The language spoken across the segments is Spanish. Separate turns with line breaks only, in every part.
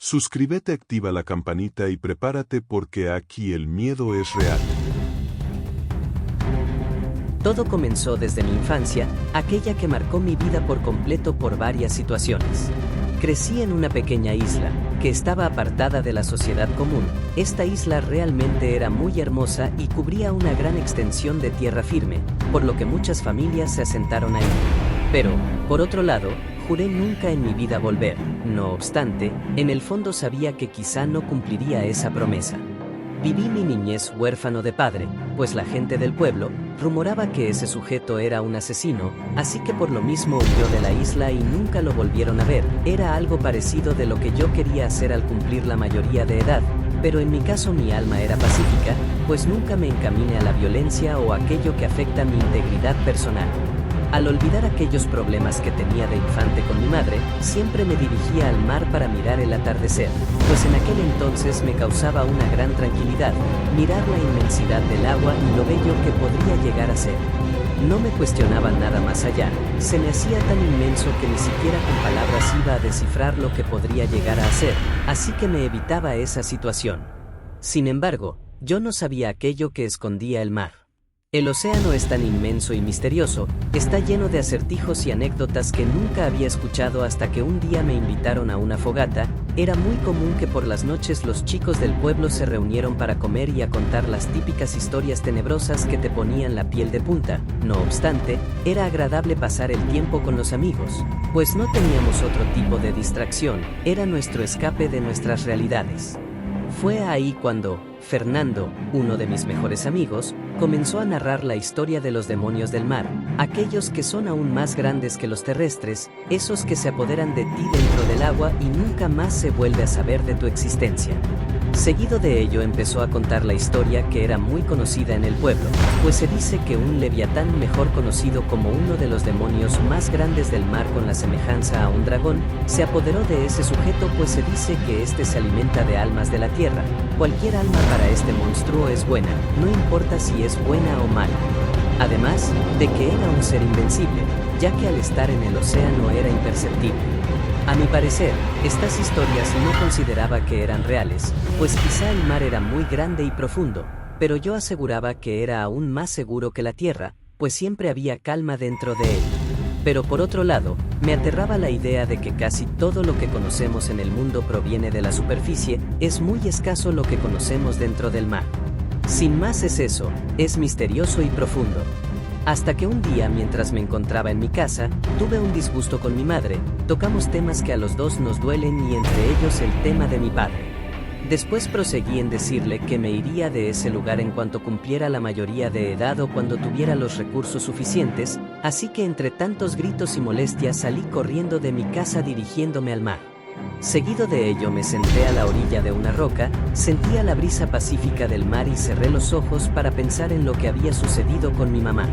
Suscríbete, activa la campanita y prepárate porque aquí el miedo es real.
Todo comenzó desde mi infancia, aquella que marcó mi vida por completo por varias situaciones. Crecí en una pequeña isla, que estaba apartada de la sociedad común. Esta isla realmente era muy hermosa y cubría una gran extensión de tierra firme, por lo que muchas familias se asentaron ahí. Pero, por otro lado, juré nunca en mi vida volver. No obstante, en el fondo sabía que quizá no cumpliría esa promesa. Viví mi niñez huérfano de padre, pues la gente del pueblo rumoraba que ese sujeto era un asesino, así que por lo mismo huyó de la isla y nunca lo volvieron a ver. Era algo parecido de lo que yo quería hacer al cumplir la mayoría de edad, pero en mi caso mi alma era pacífica, pues nunca me encaminé a la violencia o aquello que afecta mi integridad personal. Al olvidar aquellos problemas que tenía de infante con mi madre, siempre me dirigía al mar para mirar el atardecer, pues en aquel entonces me causaba una gran tranquilidad, mirar la inmensidad del agua y lo bello que podría llegar a ser. No me cuestionaba nada más allá, se me hacía tan inmenso que ni siquiera con palabras iba a descifrar lo que podría llegar a ser, así que me evitaba esa situación. Sin embargo, yo no sabía aquello que escondía el mar. El océano es tan inmenso y misterioso, está lleno de acertijos y anécdotas que nunca había escuchado hasta que un día me invitaron a una fogata. Era muy común que por las noches los chicos del pueblo se reunieron para comer y a contar las típicas historias tenebrosas que te ponían la piel de punta. No obstante, era agradable pasar el tiempo con los amigos, pues no teníamos otro tipo de distracción, era nuestro escape de nuestras realidades. Fue ahí cuando Fernando, uno de mis mejores amigos, comenzó a narrar la historia de los demonios del mar, aquellos que son aún más grandes que los terrestres, esos que se apoderan de ti dentro del agua y nunca más se vuelve a saber de tu existencia. Seguido de ello empezó a contar la historia que era muy conocida en el pueblo, pues se dice que un leviatán, mejor conocido como uno de los demonios más grandes del mar con la semejanza a un dragón, se apoderó de ese sujeto, pues se dice que este se alimenta de almas de la tierra. Cualquier alma para este monstruo es buena, no importa si es buena o mala. Además de que era un ser invencible, ya que al estar en el océano era imperceptible. A mi parecer, estas historias no consideraba que eran reales, pues quizá el mar era muy grande y profundo, pero yo aseguraba que era aún más seguro que la tierra, pues siempre había calma dentro de él. Pero por otro lado, me aterraba la idea de que casi todo lo que conocemos en el mundo proviene de la superficie, es muy escaso lo que conocemos dentro del mar. Sin más es eso, es misterioso y profundo. Hasta que un día, mientras me encontraba en mi casa, tuve un disgusto con mi madre, tocamos temas que a los dos nos duelen y entre ellos el tema de mi padre. Después proseguí en decirle que me iría de ese lugar en cuanto cumpliera la mayoría de edad o cuando tuviera los recursos suficientes, así que entre tantos gritos y molestias salí corriendo de mi casa dirigiéndome al mar. Seguido de ello me senté a la orilla de una roca, sentía la brisa pacífica del mar y cerré los ojos para pensar en lo que había sucedido con mi mamá.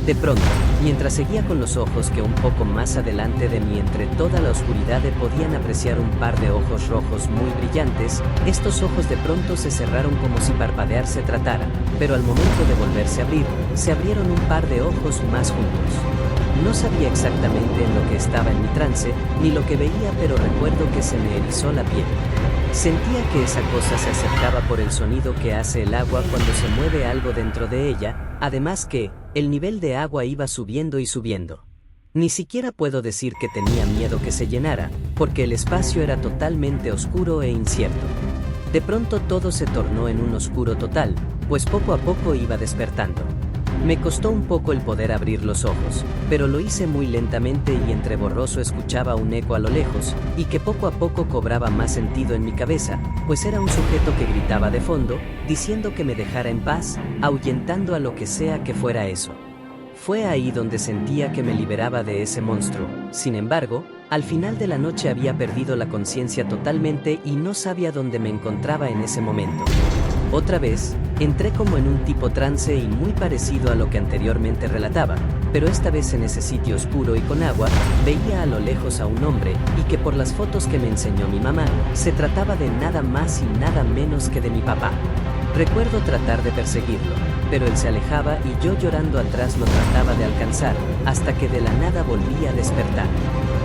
De pronto, mientras seguía con los ojos que un poco más adelante de mí entre toda la oscuridad podían apreciar un par de ojos rojos muy brillantes, estos ojos de pronto se cerraron como si parpadear se tratara, pero al momento de volverse a abrir, se abrieron un par de ojos más juntos. No sabía exactamente en lo que estaba en mi trance, ni lo que veía, pero recuerdo que se me erizó la piel. Sentía que esa cosa se acercaba por el sonido que hace el agua cuando se mueve algo dentro de ella, además que el nivel de agua iba subiendo y subiendo. Ni siquiera puedo decir que tenía miedo que se llenara, porque el espacio era totalmente oscuro e incierto. De pronto todo se tornó en un oscuro total, pues poco a poco iba despertando. Me costó un poco el poder abrir los ojos, pero lo hice muy lentamente y entre borroso escuchaba un eco a lo lejos, y que poco a poco cobraba más sentido en mi cabeza, pues era un sujeto que gritaba de fondo, diciendo que me dejara en paz, ahuyentando a lo que sea que fuera eso. Fue ahí donde sentía que me liberaba de ese monstruo. Sin embargo, al final de la noche había perdido la conciencia totalmente y no sabía dónde me encontraba en ese momento. Otra vez, entré como en un tipo trance y muy parecido a lo que anteriormente relataba, pero esta vez en ese sitio oscuro y con agua, veía a lo lejos a un hombre, y que por las fotos que me enseñó mi mamá, se trataba de nada más y nada menos que de mi papá. Recuerdo tratar de perseguirlo, pero él se alejaba y yo llorando atrás lo trataba de alcanzar, hasta que de la nada volví a despertar.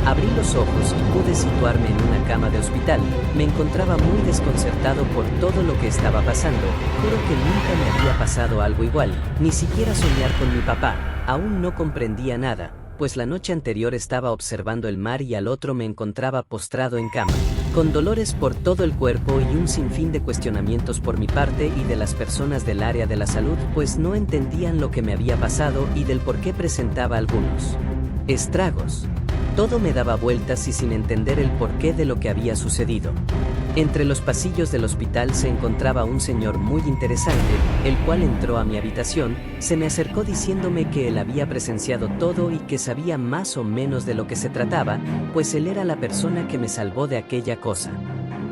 Abrí los ojos y pude situarme en una cama de hospital. Me encontraba muy desconcertado por todo lo que estaba pasando. Juro que nunca me había pasado algo igual, ni siquiera soñar con mi papá. Aún no comprendía nada, pues la noche anterior estaba observando el mar y al otro me encontraba postrado en cama, con dolores por todo el cuerpo y un sinfín de cuestionamientos por mi parte y de las personas del área de la salud, pues no entendían lo que me había pasado y del por qué presentaba algunos estragos. Todo me daba vueltas y sin entender el porqué de lo que había sucedido. Entre los pasillos del hospital se encontraba un señor muy interesante, el cual entró a mi habitación, se me acercó diciéndome que él había presenciado todo y que sabía más o menos de lo que se trataba, pues él era la persona que me salvó de aquella cosa.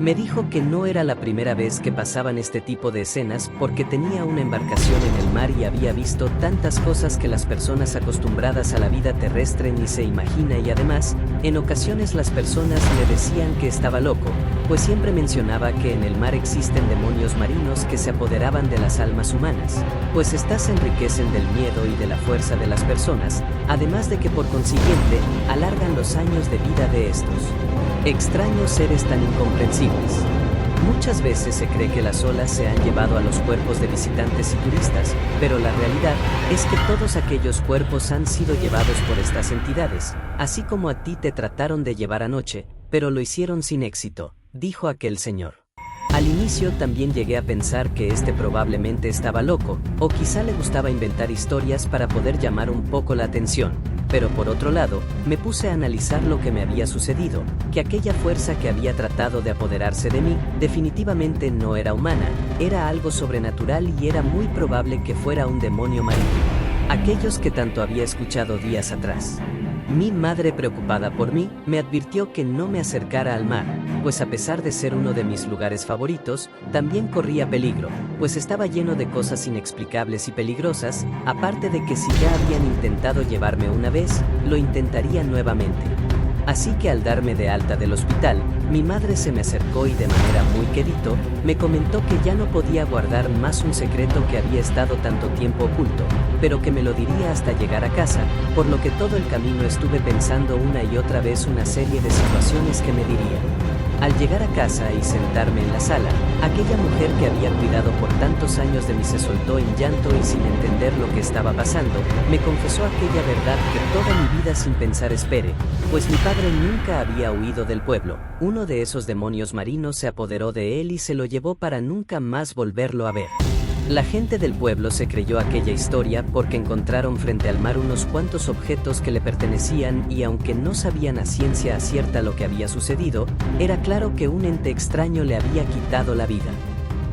Me dijo que no era la primera vez que pasaban este tipo de escenas porque tenía una embarcación en el mar y había visto tantas cosas que las personas acostumbradas a la vida terrestre ni se imagina y además, en ocasiones las personas le decían que estaba loco, pues siempre mencionaba que en el mar existen demonios marinos que se apoderaban de las almas humanas, pues éstas se enriquecen del miedo y de la fuerza de las personas, además de que por consiguiente, alargan los años de vida de estos extraños seres tan incomprensibles. Muchas veces se cree que las olas se han llevado a los cuerpos de visitantes y turistas, pero la realidad es que todos aquellos cuerpos han sido llevados por estas entidades, así como a ti te trataron de llevar anoche, pero lo hicieron sin éxito, dijo aquel señor. Al inicio también llegué a pensar que este probablemente estaba loco, o quizá le gustaba inventar historias para poder llamar un poco la atención. Pero por otro lado, me puse a analizar lo que me había sucedido, que aquella fuerza que había tratado de apoderarse de mí, definitivamente no era humana, era algo sobrenatural y era muy probable que fuera un demonio marino. Aquellos que tanto había escuchado días atrás. Mi madre, preocupada por mí, me advirtió que no me acercara al mar, pues a pesar de ser uno de mis lugares favoritos, también corría peligro, pues estaba lleno de cosas inexplicables y peligrosas, aparte de que si ya habían intentado llevarme una vez, lo intentarían nuevamente. Así que al darme de alta del hospital, mi madre se me acercó y de manera muy quedito, me comentó que ya no podía guardar más un secreto que había estado tanto tiempo oculto, pero que me lo diría hasta llegar a casa, por lo que todo el camino estuve pensando una y otra vez una serie de situaciones que me diría. Al llegar a casa y sentarme en la sala, aquella mujer que había cuidado por tantos años de mí se soltó en llanto y sin entender lo que estaba pasando, me confesó aquella verdad que toda mi vida sin pensar esperé, pues mi padre nunca había huido del pueblo. Uno de esos demonios marinos se apoderó de él y se lo llevó para nunca más volverlo a ver. La gente del pueblo se creyó aquella historia porque encontraron frente al mar unos cuantos objetos que le pertenecían y aunque no sabían a ciencia cierta lo que había sucedido, era claro que un ente extraño le había quitado la vida.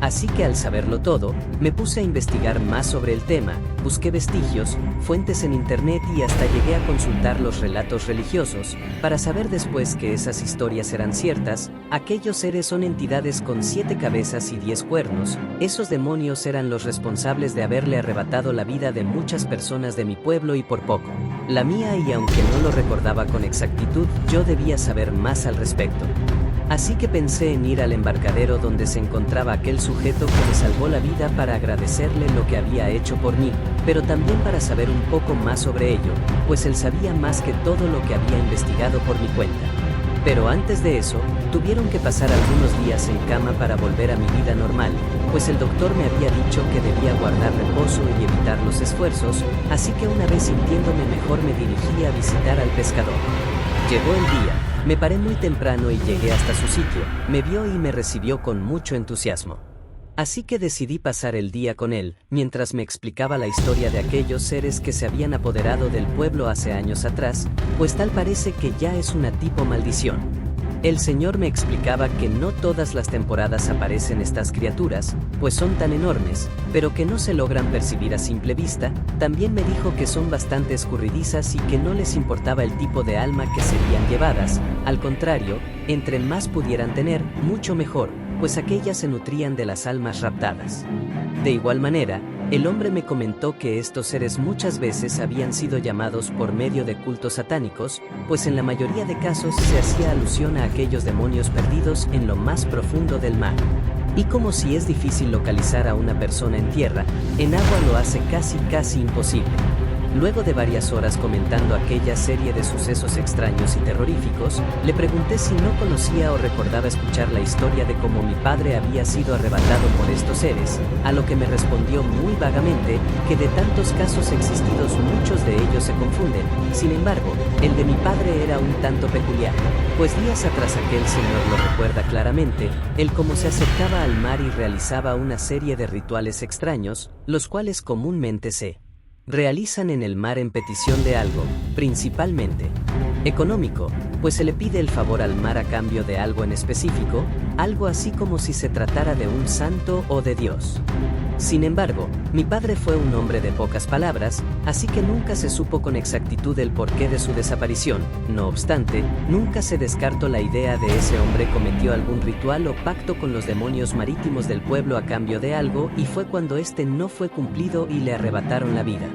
Así que al saberlo todo, me puse a investigar más sobre el tema, busqué vestigios, fuentes en internet y hasta llegué a consultar los relatos religiosos, para saber después que esas historias eran ciertas. Aquellos seres son entidades con 7 cabezas y 10 cuernos, esos demonios eran los responsables de haberle arrebatado la vida de muchas personas de mi pueblo y por poco la mía, y aunque no lo recordaba con exactitud, yo debía saber más al respecto. Así que pensé en ir al embarcadero donde se encontraba aquel sujeto que me salvó la vida para agradecerle lo que había hecho por mí, pero también para saber un poco más sobre ello, pues él sabía más que todo lo que había investigado por mi cuenta. Pero antes de eso, tuvieron que pasar algunos días en cama para volver a mi vida normal, pues el doctor me había dicho que debía guardar reposo y evitar los esfuerzos, así que una vez sintiéndome mejor me dirigí a visitar al pescador. Llegó el día. Me paré muy temprano y llegué hasta su sitio, me vio y me recibió con mucho entusiasmo. Así que decidí pasar el día con él, mientras me explicaba la historia de aquellos seres que se habían apoderado del pueblo hace años atrás, pues tal parece que ya es una tipo maldición. El señor me explicaba que no todas las temporadas aparecen estas criaturas, pues son tan enormes, pero que no se logran percibir a simple vista. También me dijo que son bastante escurridizas y que no les importaba el tipo de alma que serían llevadas, al contrario, entre más pudieran tener, mucho mejor, pues aquellas se nutrían de las almas raptadas. De igual manera, el hombre me comentó que estos seres muchas veces habían sido llamados por medio de cultos satánicos, pues en la mayoría de casos se hacía alusión a aquellos demonios perdidos en lo más profundo del mar. Y como si es difícil localizar a una persona en tierra, en agua lo hace casi imposible. Luego de varias horas comentando aquella serie de sucesos extraños y terroríficos, le pregunté si no conocía o recordaba escuchar la historia de cómo mi padre había sido arrebatado por estos seres, a lo que me respondió muy vagamente que de tantos casos existidos muchos de ellos se confunden. Sin embargo, el de mi padre era un tanto peculiar, pues días atrás aquel señor lo recuerda claramente, él como se acercaba al mar y realizaba una serie de rituales extraños, los cuales comúnmente se realizan en el mar en petición de algo, principalmente económico, pues se le pide el favor al mar a cambio de algo en específico, algo así como si se tratara de un santo o de Dios. Sin embargo, mi padre fue un hombre de pocas palabras, así que nunca se supo con exactitud el porqué de su desaparición. No obstante, nunca se descartó la idea de ese hombre cometió algún ritual o pacto con los demonios marítimos del pueblo a cambio de algo y fue cuando este no fue cumplido y le arrebataron la vida.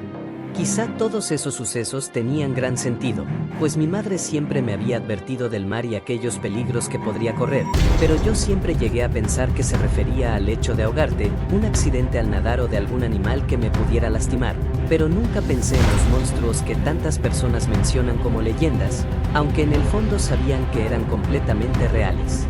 Quizá todos esos sucesos tenían gran sentido, pues mi madre siempre me había advertido del mar y aquellos peligros que podría correr, pero yo siempre llegué a pensar que se refería al hecho de ahogarte, un accidente al nadar o de algún animal que me pudiera lastimar, pero nunca pensé en los monstruos que tantas personas mencionan como leyendas, aunque en el fondo sabían que eran completamente reales.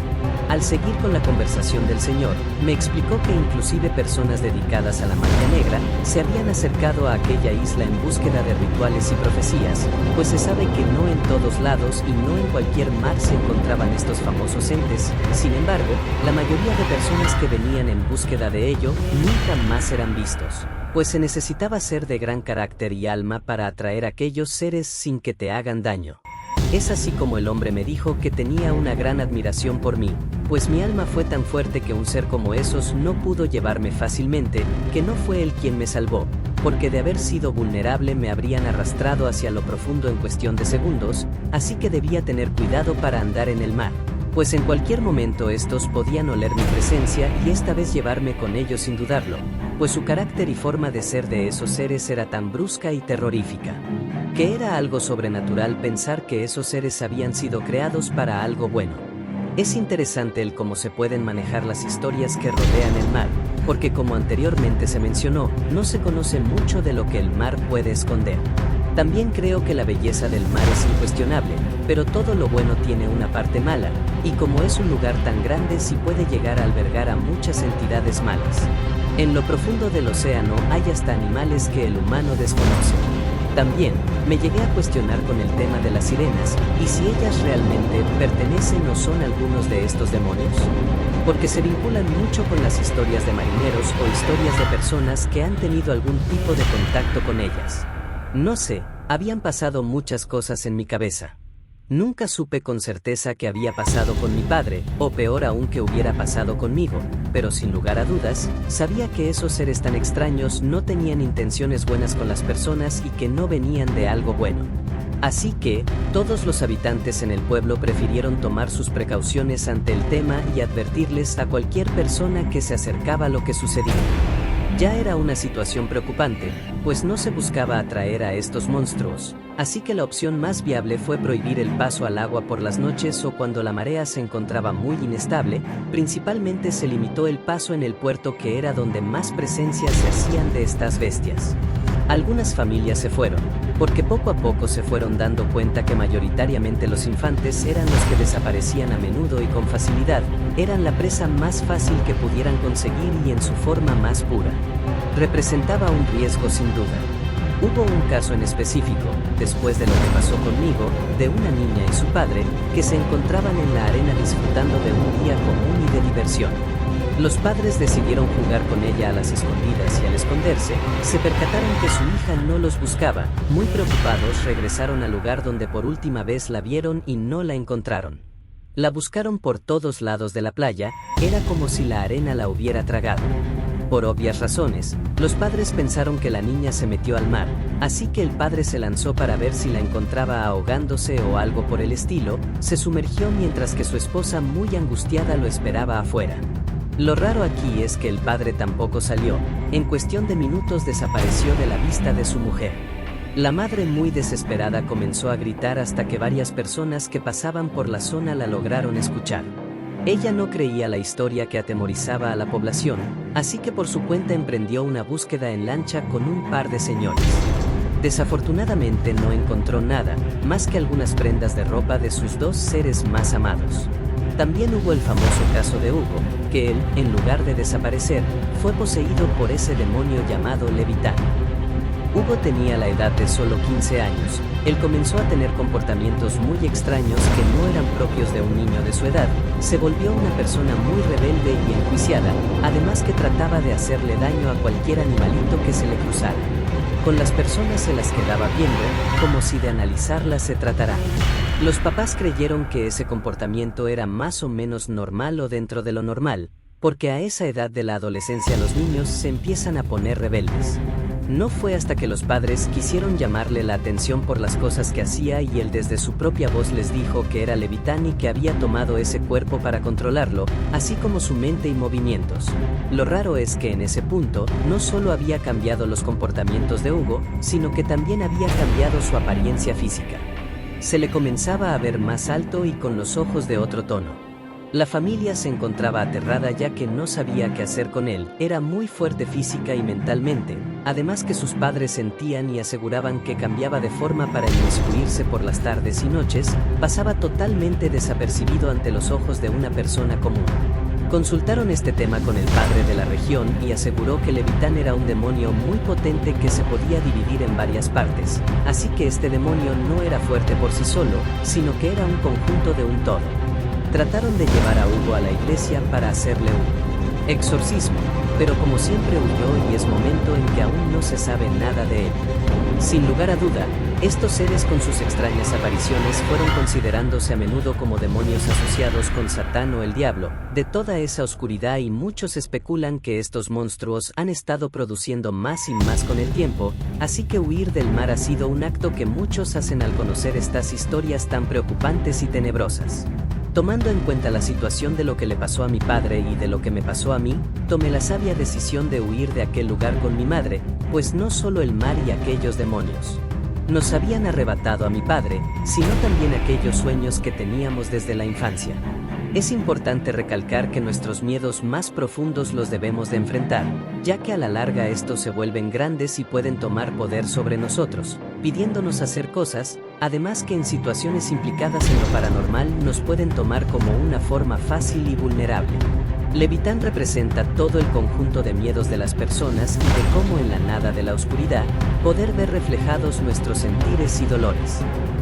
Al seguir con la conversación del señor, me explicó que inclusive personas dedicadas a la magia negra se habían acercado a aquella isla en búsqueda de rituales y profecías, pues se sabe que no en todos lados y no en cualquier mar se encontraban estos famosos entes. Sin embargo, la mayoría de personas que venían en búsqueda de ello nunca más eran vistos, pues se necesitaba ser de gran carácter y alma para atraer a aquellos seres sin que te hagan daño. Es así como el hombre me dijo que tenía una gran admiración por mí, pues mi alma fue tan fuerte que un ser como esos no pudo llevarme fácilmente, que no fue él quien me salvó, porque de haber sido vulnerable me habrían arrastrado hacia lo profundo en cuestión de segundos, así que debía tener cuidado para andar en el mar, pues en cualquier momento estos podían oler mi presencia y esta vez llevarme con ellos sin dudarlo, pues su carácter y forma de ser de esos seres era tan brusca y terrorífica, que era algo sobrenatural pensar que esos seres habían sido creados para algo bueno. Es interesante el cómo se pueden manejar las historias que rodean el mar, porque como anteriormente se mencionó, no se conoce mucho de lo que el mar puede esconder. También creo que la belleza del mar es incuestionable, pero todo lo bueno tiene una parte mala, y como es un lugar tan grande sí puede llegar a albergar a muchas entidades malas. En lo profundo del océano hay hasta animales que el humano desconoce. También, me llegué a cuestionar con el tema de las sirenas, y si ellas realmente pertenecen o son algunos de estos demonios. Porque se vinculan mucho con las historias de marineros o historias de personas que han tenido algún tipo de contacto con ellas. No sé, habían pasado muchas cosas en mi cabeza. Nunca supe con certeza qué había pasado con mi padre, o peor aún que hubiera pasado conmigo, pero sin lugar a dudas, sabía que esos seres tan extraños no tenían intenciones buenas con las personas y que no venían de algo bueno. Así que, todos los habitantes en el pueblo prefirieron tomar sus precauciones ante el tema y advertirles a cualquier persona que se acercaba a lo que sucedía. Ya era una situación preocupante, pues no se buscaba atraer a estos monstruos, así que la opción más viable fue prohibir el paso al agua por las noches o cuando la marea se encontraba muy inestable, principalmente se limitó el paso en el puerto que era donde más presencia se hacían de estas bestias. Algunas familias se fueron, porque poco a poco se fueron dando cuenta que mayoritariamente los infantes eran los que desaparecían a menudo y con facilidad, eran la presa más fácil que pudieran conseguir y en su forma más pura. Representaba un riesgo sin duda. Hubo un caso en específico, después de lo que pasó conmigo, de una niña y su padre, que se encontraban en la arena disfrutando de un día común y de diversión. Los padres decidieron jugar con ella a las escondidas y al esconderse, se percataron que su hija no los buscaba. Muy preocupados regresaron al lugar donde por última vez la vieron y no la encontraron. La buscaron por todos lados de la playa, era como si la arena la hubiera tragado. Por obvias razones, los padres pensaron que la niña se metió al mar, así que el padre se lanzó para ver si la encontraba ahogándose o algo por el estilo, se sumergió mientras que su esposa muy angustiada lo esperaba afuera. Lo raro aquí es que el padre tampoco salió, en cuestión de minutos desapareció de la vista de su mujer. La madre muy desesperada comenzó a gritar hasta que varias personas que pasaban por la zona la lograron escuchar. Ella no creía la historia que atemorizaba a la población, así que por su cuenta emprendió una búsqueda en lancha con un par de señores. Desafortunadamente no encontró nada, más que algunas prendas de ropa de sus dos seres más amados. También hubo el famoso caso de Hugo, que él, en lugar de desaparecer, fue poseído por ese demonio llamado Levitán. Hugo tenía la edad de solo 15 años. Él comenzó a tener comportamientos muy extraños que no eran propios de un niño de su edad. Se volvió una persona muy rebelde y enjuiciada, además que trataba de hacerle daño a cualquier animalito que se le cruzara. Con las personas se las quedaba viendo, como si de analizarlas se tratara. Los papás creyeron que ese comportamiento era más o menos normal o dentro de lo normal, porque a esa edad de la adolescencia los niños se empiezan a poner rebeldes. No fue hasta que los padres quisieron llamarle la atención por las cosas que hacía y él desde su propia voz les dijo que era Levitán y que había tomado ese cuerpo para controlarlo, así como su mente y movimientos. Lo raro es que en ese punto, no solo había cambiado los comportamientos de Hugo, sino que también había cambiado su apariencia física. Se le comenzaba a ver más alto y con los ojos de otro tono. La familia se encontraba aterrada ya que no sabía qué hacer con él, era muy fuerte física y mentalmente, además que sus padres sentían y aseguraban que cambiaba de forma para inmiscuirse por las tardes y noches, pasaba totalmente desapercibido ante los ojos de una persona común. Consultaron este tema con el padre de la región y aseguró que Levitán era un demonio muy potente que se podía dividir en varias partes, así que este demonio no era fuerte por sí solo, sino que era un conjunto de un todo. Trataron de llevar a Hugo a la iglesia para hacerle un exorcismo, pero como siempre huyó y es momento en que aún no se sabe nada de él. Sin lugar a duda, estos seres con sus extrañas apariciones fueron considerándose a menudo como demonios asociados con Satán o el diablo, de toda esa oscuridad, y muchos especulan que estos monstruos han estado produciendo más y más con el tiempo, así que huir del mar ha sido un acto que muchos hacen al conocer estas historias tan preocupantes y tenebrosas. Tomando en cuenta la situación de lo que le pasó a mi padre y de lo que me pasó a mí, tomé la sabia decisión de huir de aquel lugar con mi madre, pues no solo el mar y aquellos demonios nos habían arrebatado a mi padre, sino también aquellos sueños que teníamos desde la infancia. Es importante recalcar que nuestros miedos más profundos los debemos de enfrentar, ya que a la larga estos se vuelven grandes y pueden tomar poder sobre nosotros, pidiéndonos hacer cosas, además que en situaciones implicadas en lo paranormal nos pueden tomar como una forma fácil y vulnerable. Levitán representa todo el conjunto de miedos de las personas y de cómo en la nada de la oscuridad, poder ver reflejados nuestros sentires y dolores.